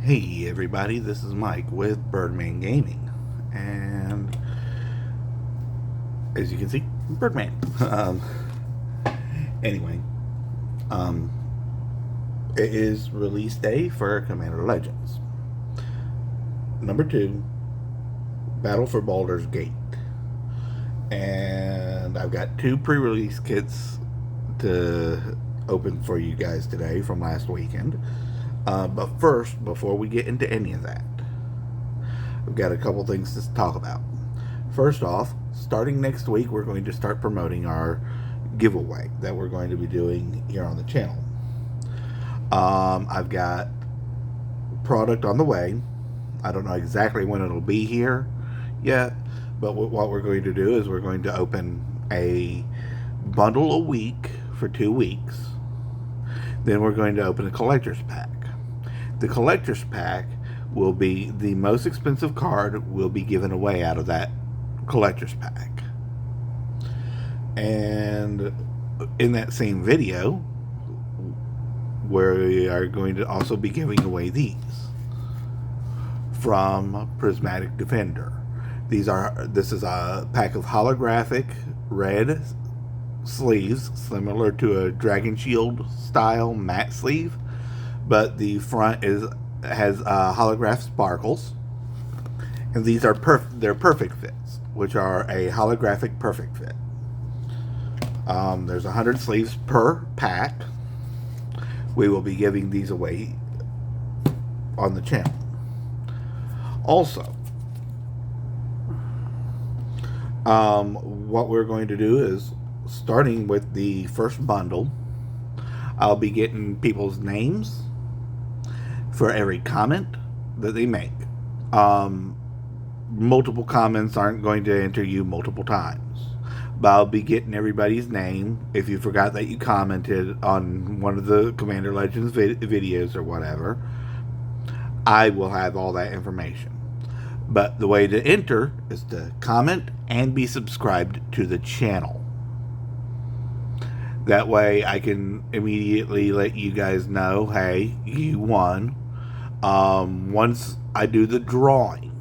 Hey everybody, this is Mike with Birdman Gaming, and as you can see, Birdman. Anyway, um, it is release day for Commander Legends. Number 2, Battle for Baldur's Gate. And I've got 2 pre-release kits to open for you guys today from last weekend. But first, before we get into any of that, we've got a couple things to talk about. First off, starting next week, we're going to start promoting our giveaway that we're going to be doing here on the channel. I've got product on the way. I don't know exactly when it'll be here yet, but what we're going to do is we're going to open a bundle a week for 2 weeks. Then we're going to open a collector's pack. The collector's pack will be the most expensive card will be given away out of that collector's pack. And in that same video, we are going to also be giving away these from Prismatic Defender. This is a pack of holographic red sleeves, similar to a Dragon Shield style matte sleeve, but the front has holograph sparkles, and these are they're perfect fits, which are a holographic perfect fit. There's 100 sleeves per pack. We will be giving these away on the channel. Also, what we're going to do is, starting with the first bundle, I'll be getting people's names for every comment that they make. Multiple comments aren't going to enter you multiple times, but I'll be getting everybody's name. If you forgot that you commented on one of the Commander Legends videos or whatever, I will have all that information. But the way to enter is to comment and be subscribed to the channel. That way I can immediately let you guys know, hey, you won. Once I do the drawing,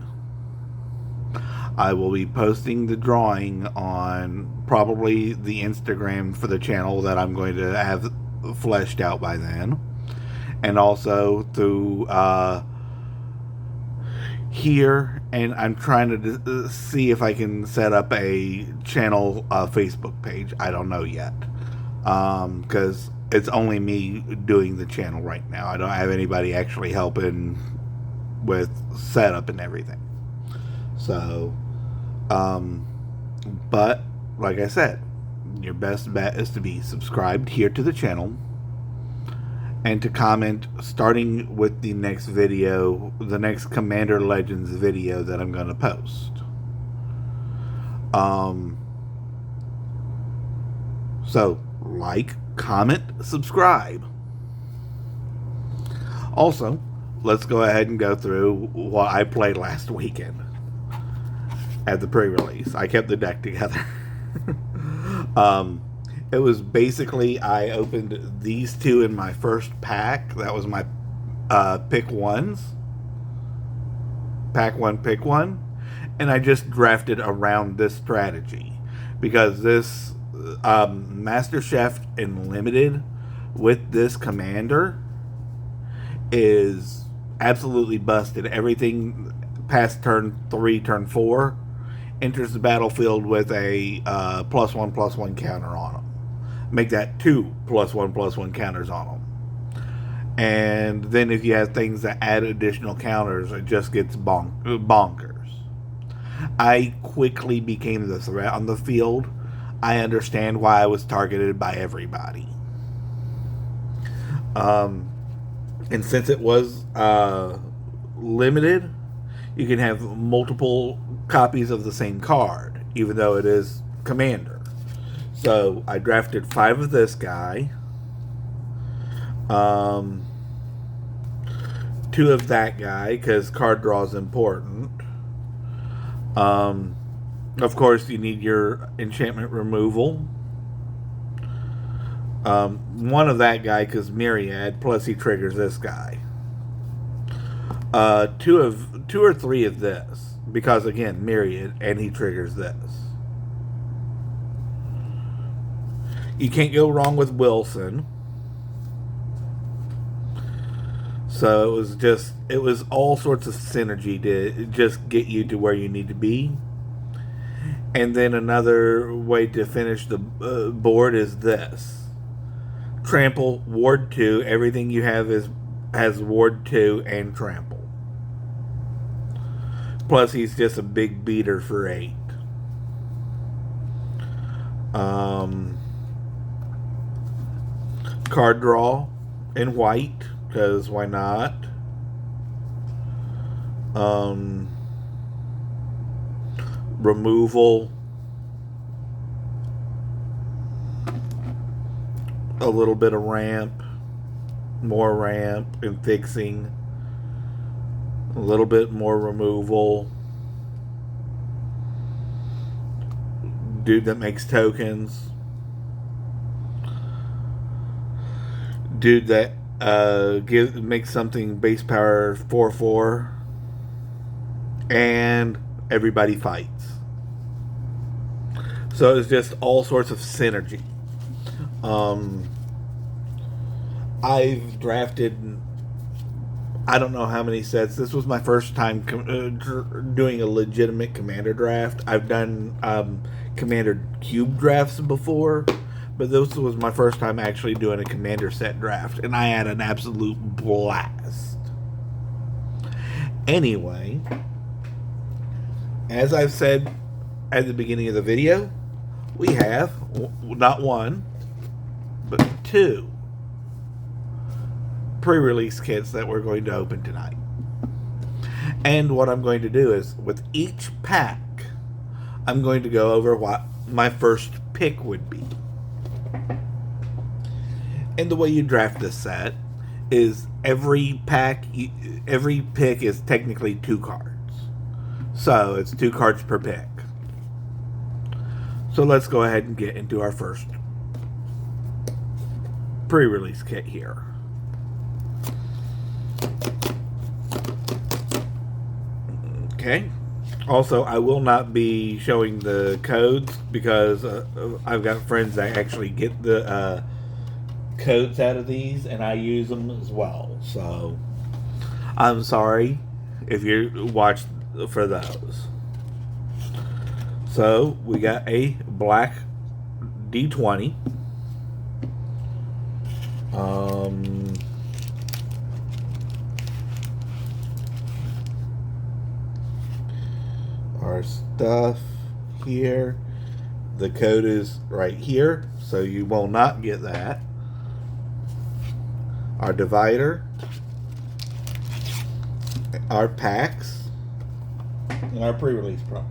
I will be posting the drawing on probably the Instagram for the channel that I'm going to have fleshed out by then. And also through here, and I'm trying to see if I can set up a channel Facebook page. I don't know yet, because it's only me doing the channel right now. I don't have anybody actually helping with setup and everything. So, but like I said, your best bet is to be subscribed here to the channel and to comment starting with the next video, the next Commander Legends video that I'm going to post. So, like, comment, subscribe. Also, let's go ahead and go through what I played last weekend at the pre-release. I kept the deck together. It was basically, I opened these 2 in my first pack. That was my pick ones. Pack 1, pick 1. And I just drafted around this strategy. Because this Master Chef in Limited with this commander is absolutely busted. Everything past turn 3, turn 4 enters the battlefield with a +1/+1 counter on them. Make that 2 +1/+1 counters on them. And then if you have things that add additional counters, it just gets bonkers. I quickly became the threat on the field. I understand why I was targeted by everybody. And since it was limited, you can have multiple copies of the same card, even though it is Commander. So I drafted 5 of this guy, 2 of that guy, because card draw is important. Of course, you need your enchantment removal. 1 of that guy, because Myriad, plus he triggers this guy. Two or three of this, because again, myriad, and he triggers this. You can't go wrong with Wilson. So it was all sorts of synergy to just get you to where you need to be. And then another way to finish the board is this: trample, ward 2. Everything you have has ward 2 and trample. Plus, he's just a big beater for 8. Card draw in white, because why not? Removal, a little bit of ramp, more ramp and fixing, a little bit more removal, dude that makes tokens, dude that makes something base power 4/4, and everybody fights. So it's just all sorts of synergy. I've drafted, I don't know how many sets. This was my first time doing a legitimate commander draft. I've done commander cube drafts before, but this was my first time actually doing a commander set draft, and I had an absolute blast. Anyway, as I've said at the beginning of the video, we have not one, but 2 pre-release kits that we're going to open tonight. And what I'm going to do is, with each pack, I'm going to go over what my first pick would be. And the way you draft this set is every pick is technically 2 cards. So it's 2 cards per pick. So let's go ahead and get into our first pre-release kit here. Okay. Also, I will not be showing the codes because I've got friends that actually get the codes out of these, and I use them as well. So I'm sorry if you watch for those. So we got a black D20. Our stuff here. The code is right here, so you will not get that. Our divider, our packs, and our pre-release promo.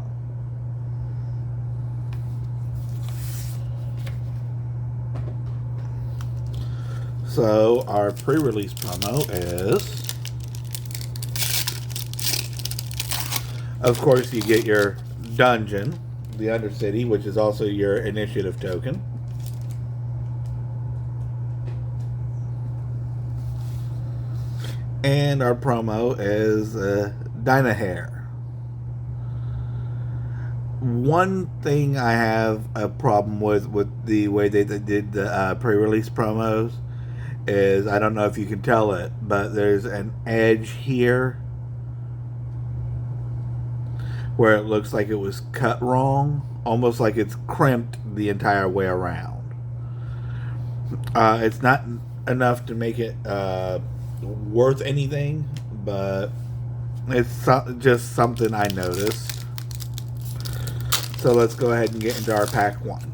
So our pre-release promo is, of course, you get your dungeon, the Undercity, which is also your initiative token. And our promo is Dynahair. One thing I have a problem with the way they did the pre-release promos is, I don't know if you can tell it, but there's an edge here where it looks like it was cut wrong, almost like it's crimped the entire way around. It's not enough to make it worth anything, but it's just something I noticed. So let's go ahead and get into our pack 1.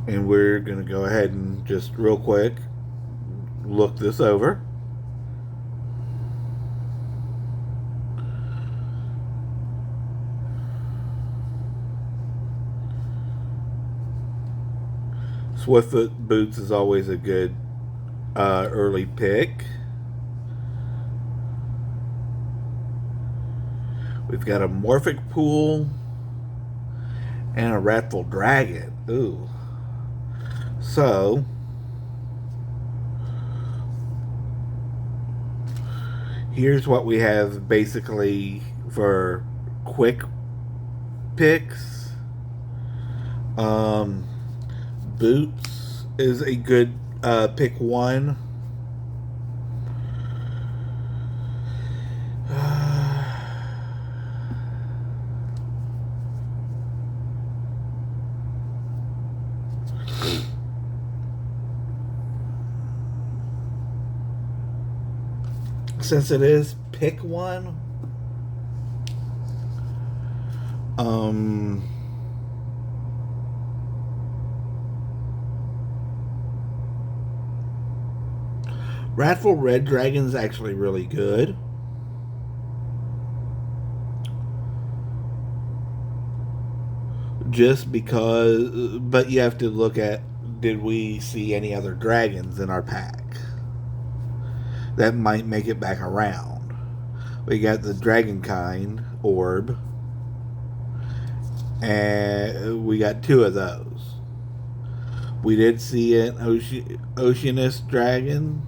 And we're going to go ahead and just real quick look this over. Swiftfoot Boots is always a good early pick. We've got a Morphic Pool and a Wrathful Dragon. Ooh. So, here's what we have basically for quick picks. Um, Boots is a good pick one. Since it is pick one, Wrathful Red Dragon's actually really good. Just because, but you have to look at, did we see any other dragons in our pack? That might make it back around. We got the Dragonkind orb, and we got two of those. We did see an Oceanus dragon.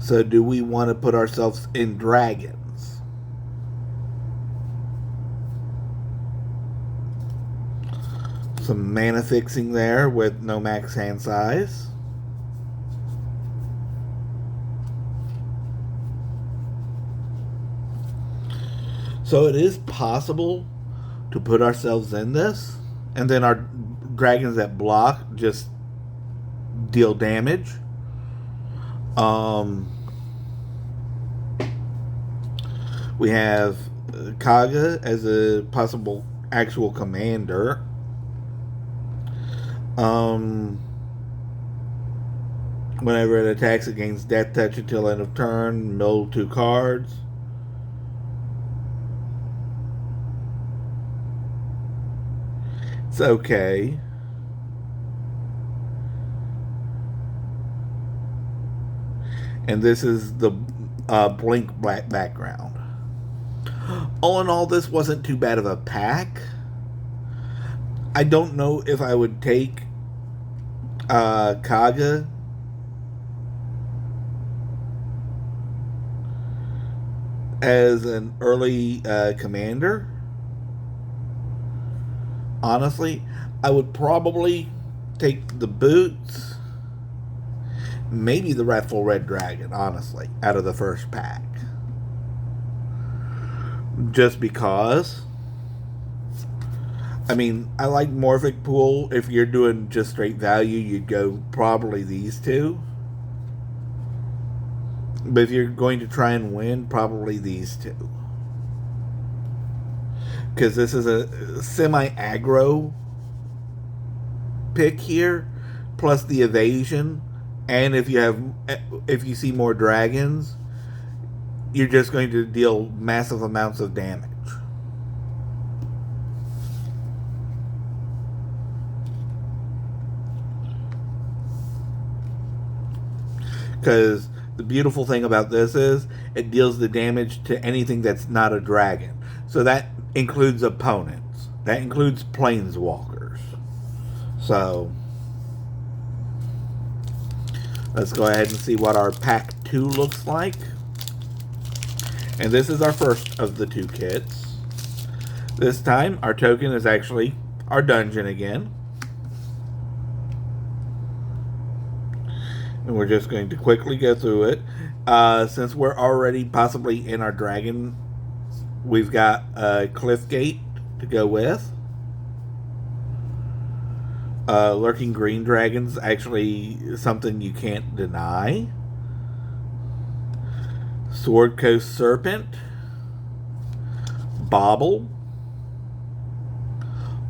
So do we want to put ourselves in dragons? Some mana fixing there with no max hand size. So it is possible to put ourselves in this, and then our dragons that block just deal damage. We have Kaga as a possible actual commander. Whenever it attacks against Death Touch until end of turn, mill 2 cards. It's okay. And this is the blink black background. All in all, this wasn't too bad of a pack. I don't know if I would take Kaga as an early commander. Honestly, I would probably take the Boots, maybe the Wrathful Red Dragon, honestly, out of the first pack. Just because. I mean, I like Morphic Pool. If you're doing just straight value, you'd go probably these two. But if you're going to try and win, probably these two. Because this is a semi-aggro pick here, plus the evasion. And if you see more dragons, you're just going to deal massive amounts of damage. Because the beautiful thing about this is it deals the damage to anything that's not a dragon. So that includes opponents. That includes planeswalkers. So let's go ahead and see what our pack 2 looks like. And this is our first of the 2 kits. This time our token is actually our dungeon again. And we're just going to quickly go through it. Since we're already possibly in our dragon, we've got Cliffgate to go with. Lurking Green Dragon's actually something you can't deny. Sword Coast Serpent. Bobble.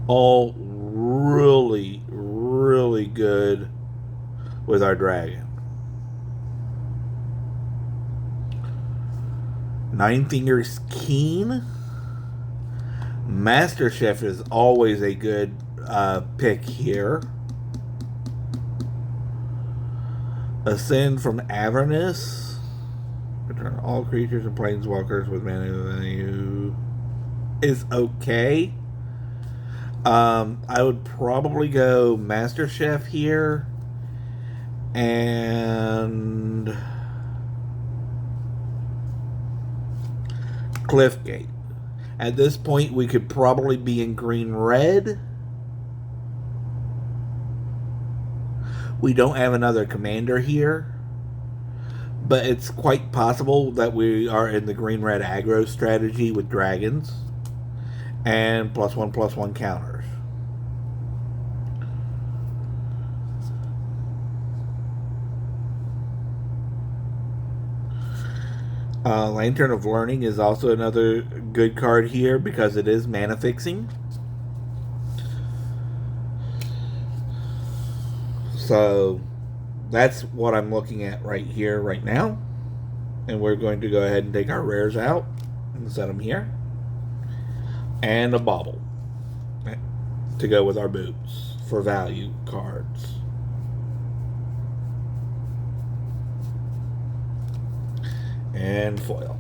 All really, really good with our dragon. Nine Fingers Keen. Master Chef is always a good pick here. Ascend from Avernus. Return all creatures and planeswalkers with mana value. is okay. I would probably go Master Chef here and Cliffgate. At this point, we could probably be in green red. We don't have another commander here, but it's quite possible that we are in the green red aggro strategy with dragons and +1/+1 counters. Lantern of Learning is also another good card here because it is mana fixing. So that's what I'm looking at right here, right now. And we're going to go ahead and take our rares out and set them here. And a bauble to go with our boots for value cards. And foil.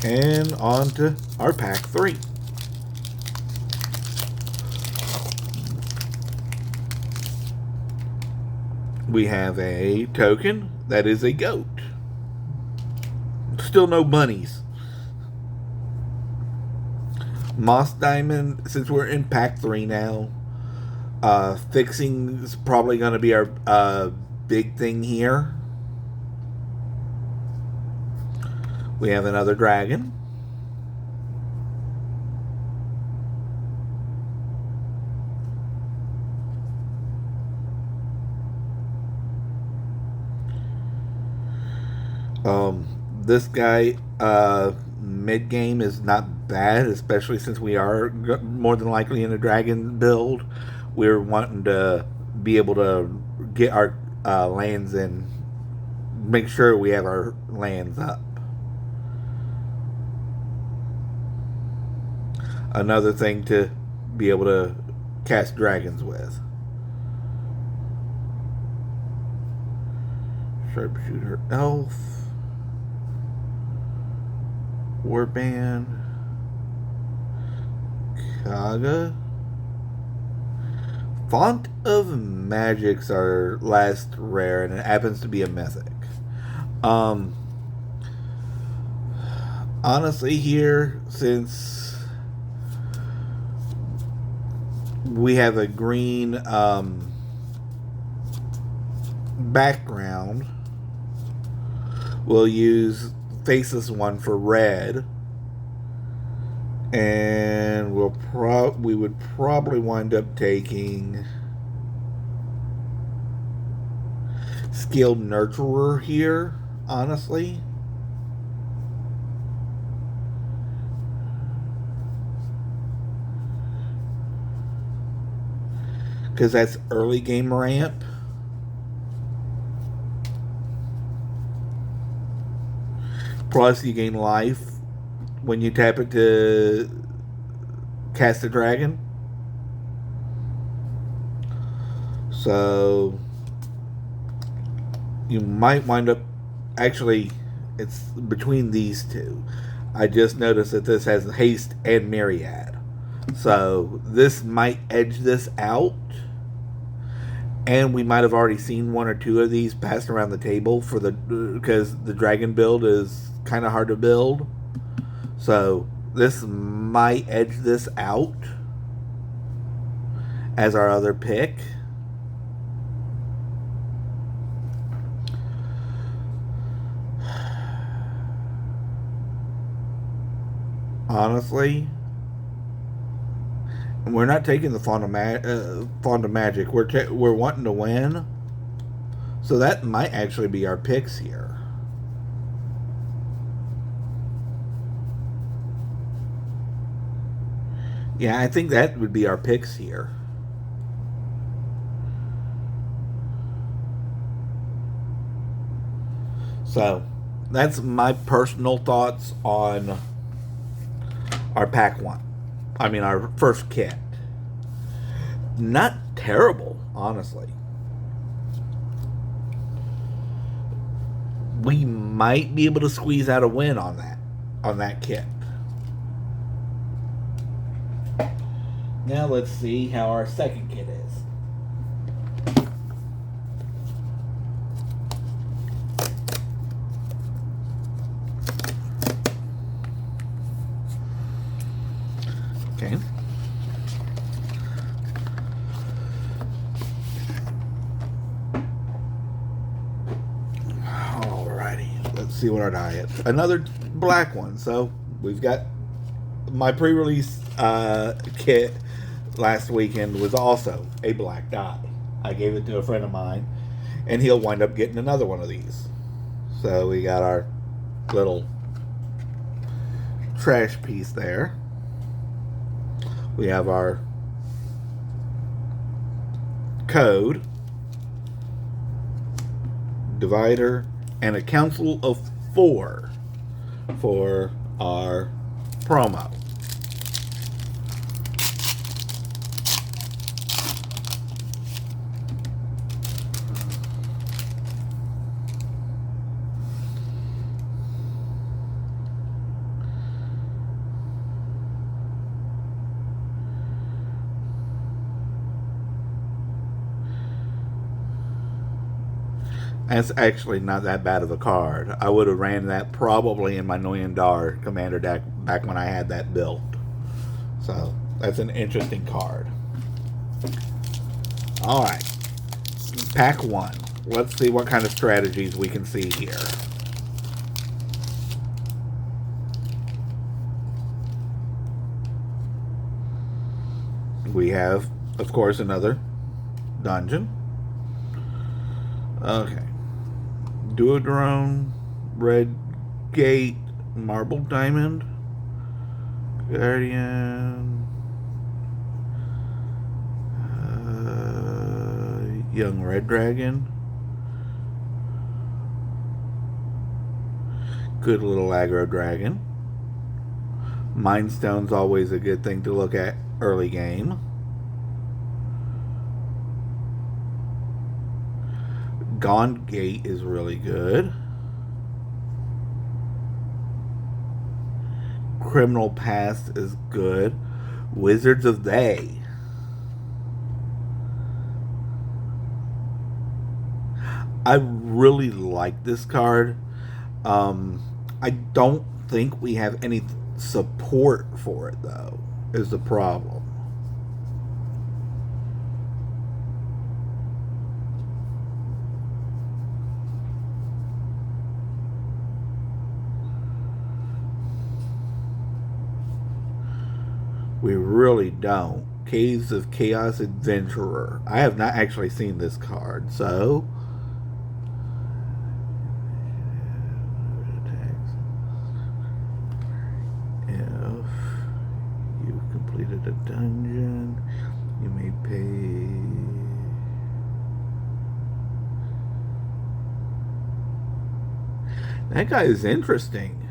And on to our pack 3. We have a token that is a goat. Still no bunnies. Moss Diamond, since we're in pack 3 now, fixing is probably going to be our big thing here. We have another dragon. This guy, mid game is not bad, especially since we are more than likely in a dragon build. We're wanting to be able to get our lands in, make sure we have our lands up. Another thing to be able to cast dragons with. Sharpshooter Elf. Warband. Kaga. Font of Magic's our last rare, and it happens to be a mythic. Honestly, here, since we have a green background, we'll use Faceless One for red, and we would probably wind up taking Skilled Nurturer here, honestly. Because that's early game ramp. Plus, you gain life when you tap it to cast a dragon. So, you might wind up... Actually, it's between these two. I just noticed that this has haste and myriad. So, this might edge this out. And we might have already seen one or two of these passed around the table for because the dragon build is kind of hard to build. So this might edge this out as our other pick. Honestly, we're not taking the Font of Magic. We're wanting to win, so that might actually be our picks here. Yeah, I think that would be our picks here. So, that's my personal thoughts on our pack 1. I mean, our first kit. Not terrible, honestly. We might be able to squeeze out a win on that. on that kit. Now let's see how our second kit is. Okay. Alrighty, let's see what our die is. Another black one. So we've got my pre-release kit last weekend was also a black die. I gave it to a friend of mine, and he'll wind up getting another one of these. So we got our little trash piece there. We have our code, divider, and a council of 4 for our promo. That's actually not that bad of a card. I would have ran that probably in my Nguyen Dar commander deck back when I had that built. So that's an interesting card. Alright. Pack 1. Let's see what kind of strategies we can see here. We have, of course, another dungeon. Okay. Duodrone, Red Gate, Marble Diamond, Guardian, Young Red Dragon. Good little aggro dragon. Mind Stone's always a good thing to look at early game. Gone Gate is really good. Criminal Past is good. Wizards of Day. I really like this card. I don't think we have any support for it, though, is the problem. We really don't. Caves of Chaos Adventurer. I have not actually seen this card, so... If you've completed a dungeon, you may pay... That guy is interesting.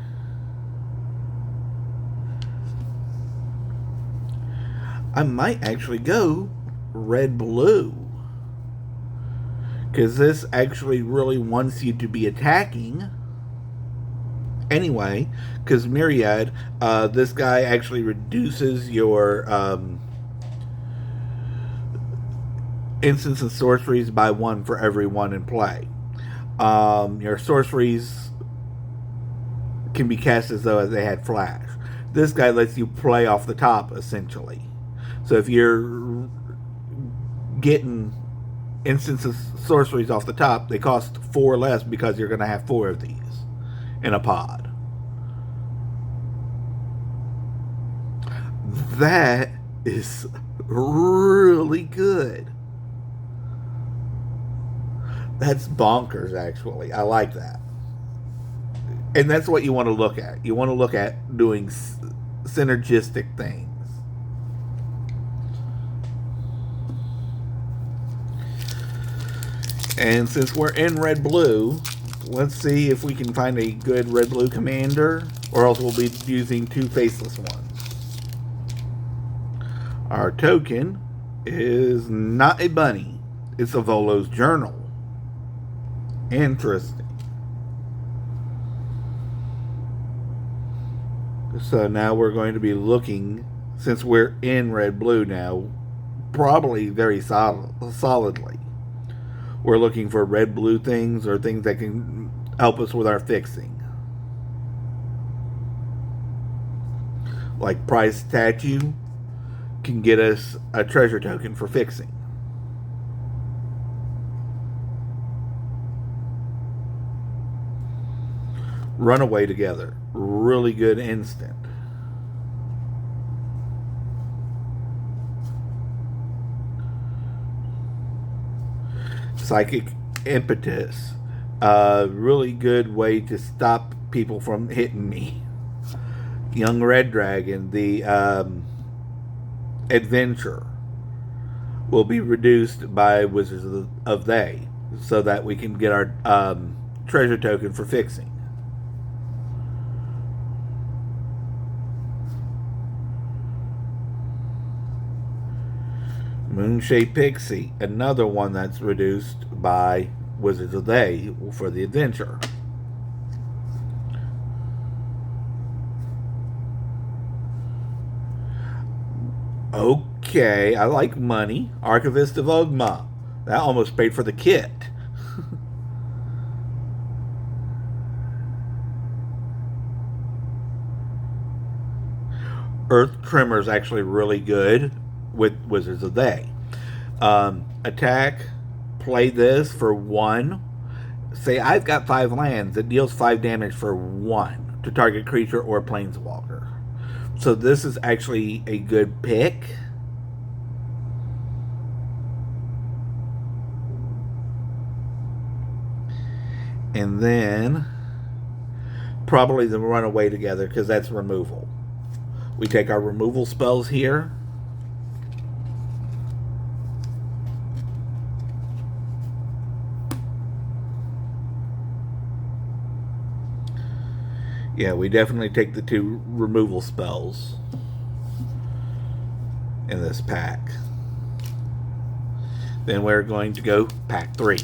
I might actually go red-blue, because this actually really wants you to be attacking. Anyway, because Myriad, this guy actually reduces your instants and sorceries by 1 for every 1 in play. Your sorceries can be cast as though they had flash. This guy lets you play off the top, essentially. So if you're getting instances sorceries off the top, they cost 4 less because you're going to have 4 of these in a pod. That is really good. That's bonkers, actually. I like that. And that's what you want to look at. You want to look at doing synergistic things. And since we're in red-blue, let's see if we can find a good red-blue commander, or else we'll be using 2 faceless ones. Our token is not a bunny. It's a Volo's Journal. Interesting. So now we're going to be looking, since we're in red blue now, probably very solidly. We're looking for red blue things or things that can help us with our fixing. Like prize statue can get us a treasure token for fixing. Runaway together. Really good instant. Psychic impetus. Really good way to stop people from hitting me. Young Red Dragon, the adventure, will be reduced by Wizards of They, so that we can get our treasure token for fixing. Moonshade Pixie, another one that's reduced by Wizards of They for the adventure. Okay, I like money. Archivist of Ogma. That almost paid for the kit. Earth Tremor is actually really good with Wizards of They. Attack, play this for 1. Say I've got 5 lands. It deals 5 damage for 1 to target creature or planeswalker. So this is actually a good pick. And then probably the Runaway together, because that's removal. We take our removal spells here. Yeah, we definitely take the 2 removal spells in this pack. Then we're going to go pack 3.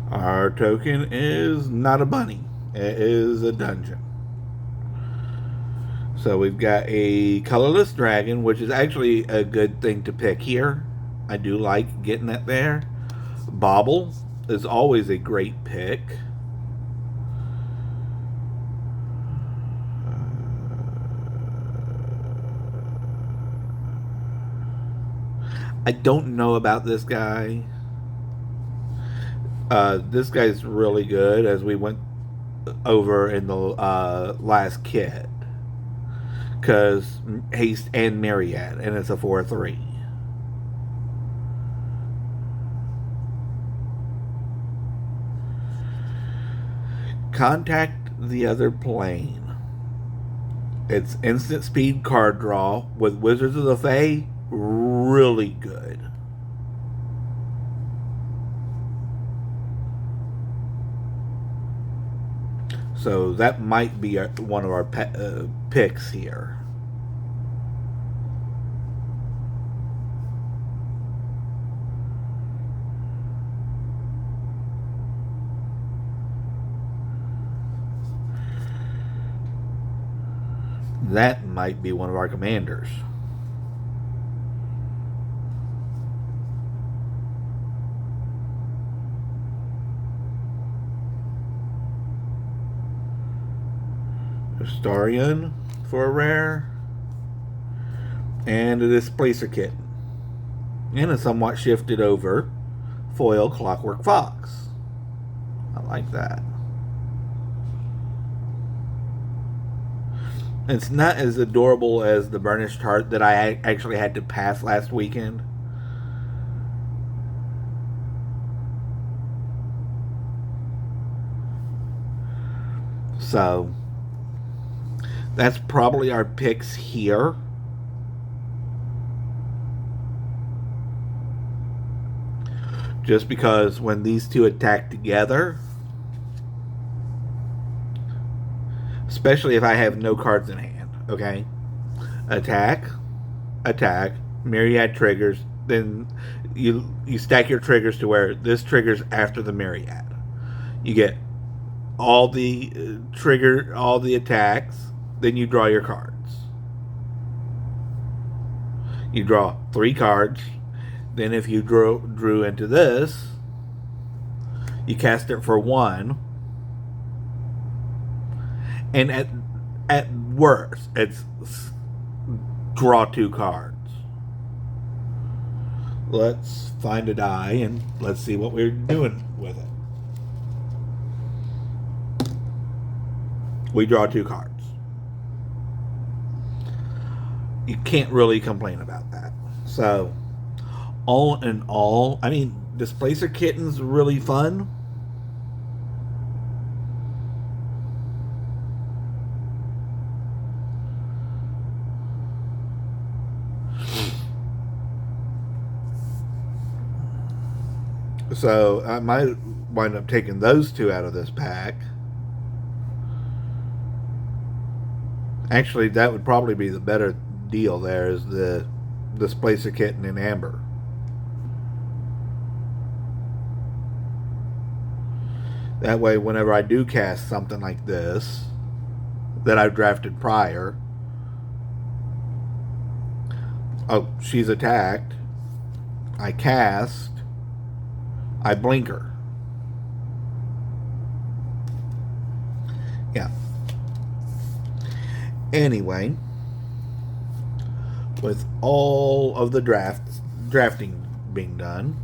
Our token is not a bunny. It is a dungeon. So we've got a colorless dragon, which is actually a good thing to pick here. I do like getting that there. Bauble is always a great pick. I don't know about this guy. This guy's really good, as we went over in the last kit. Because haste and myriad, and it's a 4/3. Contact the Other Plane. It's instant speed card draw with Wizards of the Fae. Really good. So that might be one of our picks here. That might be one of our commanders. Astarion for a rare. And a Displacer Kitten. And a somewhat shifted over foil Clockwork Fox. I like that. It's not as adorable as the Burnished Heart that I actually had to pass last weekend. So that's probably our picks here. Just because when these two attack together, especially if I have no cards in hand, okay? Attack, attack, Myriad triggers. Then you stack your triggers to where this triggers after the Myriad. You get all the all the attacks. Then you draw your cards. You draw 3 cards. Then if you drew into this, you cast it for 1. And at worst, it's draw 2 cards. Let's find a die and let's see what we're doing with it. We draw 2 cards. You can't really complain about that. So, all in all, I mean, Displacer Kitten's really fun. So I might wind up taking those 2 out of this pack. Actually, that would probably be the better deal. There is the Displacer Kitten in Amber. That way, whenever I do cast something like this that I've drafted prior, oh, she's attacked, I cast, I blink her. Yeah. Anyway, with all of the drafting being done,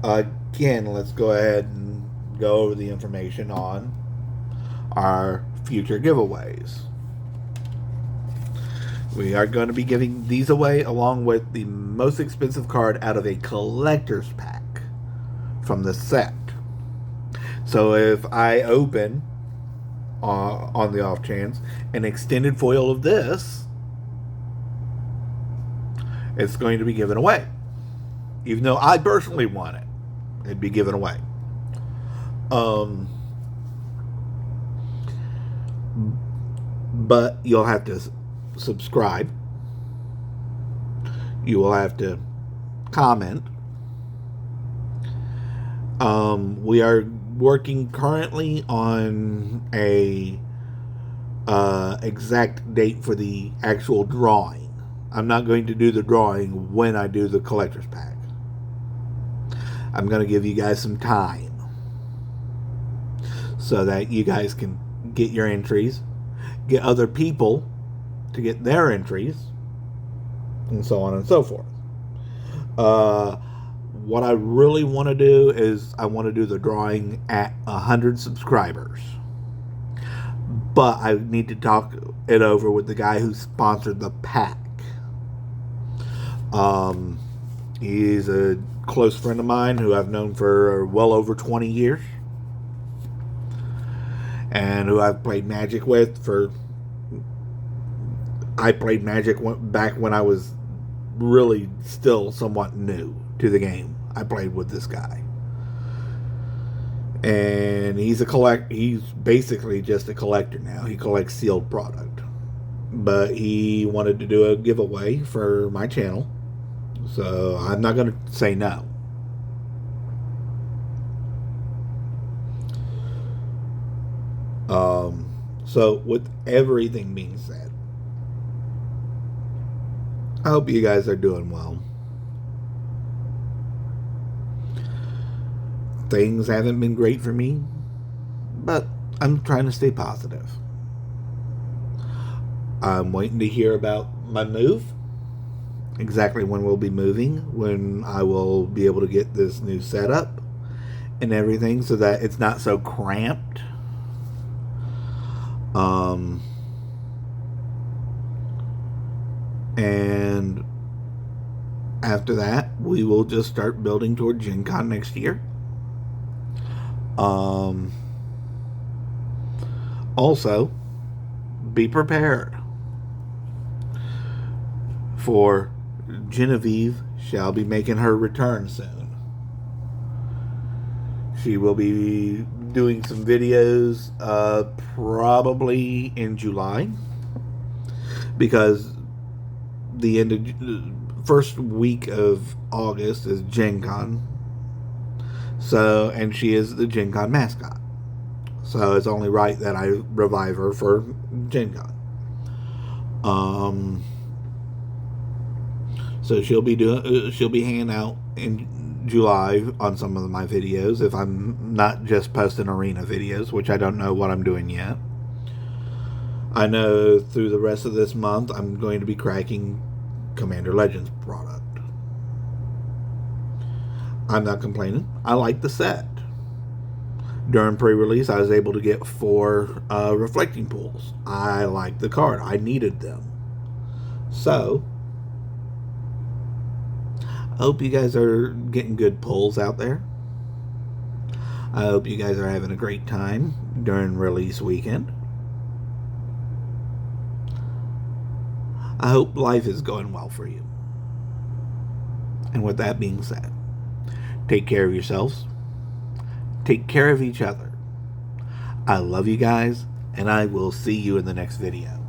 again, let's go ahead and go over the information on our future giveaways. We are going to be giving these away along with the most expensive card out of a collector's pack from the set. So if I open, on the off chance, an extended foil of this, it's going to be given away. Even though I personally want it, it'd be given away. But you'll have to subscribe. You will have to comment. We are working currently on a exact date for the actual drawing. I'm not going to do the drawing when I do the collector's pack. I'm going to give you guys some time so that you guys can get your entries, get other people to get their entries, and so on and so forth. What I really want to do is I want to do the drawing at 100 subscribers. But I need to talk it over with the guy who sponsored the pack. He's a close friend of mine who I've known for well over 20 years. And who I've played Magic with for... I played Magic back when I was really still somewhat new to the game. I played with this guy. And he's basically just a collector now. He collects sealed product. But he wanted to do a giveaway for my channel. So I'm not going to say no. So with everything being said, I hope you guys are doing well. Things haven't been great for me, but I'm trying to stay positive. I'm waiting to hear about my move. Exactly when we'll be moving, when I will be able to get this new setup and everything so that it's not so cramped. And after that, we will just start building toward Gen Con next year. Also, be prepared for Genevieve shall be making her return soon. She will be doing some videos probably in July. because the end of first week of August is Gen Con. So, and she is the Gen Con mascot. So it's only right that I revive her for Gen Con. So she'll be hanging out in July on some of my videos if I'm not just posting arena videos, which I don't know what I'm doing yet. I know through the rest of this month I'm going to be cracking Commander Legends product. I'm not complaining. I like the set. During pre-release, I was able to get 4 reflecting pools. I like the card. I needed them. So, I hope you guys are getting good pulls out there. I hope you guys are having a great time during release weekend. I hope life is going well for you. And with that being said, take care of yourselves. Take care of each other. I love you guys, and I will see you in the next video.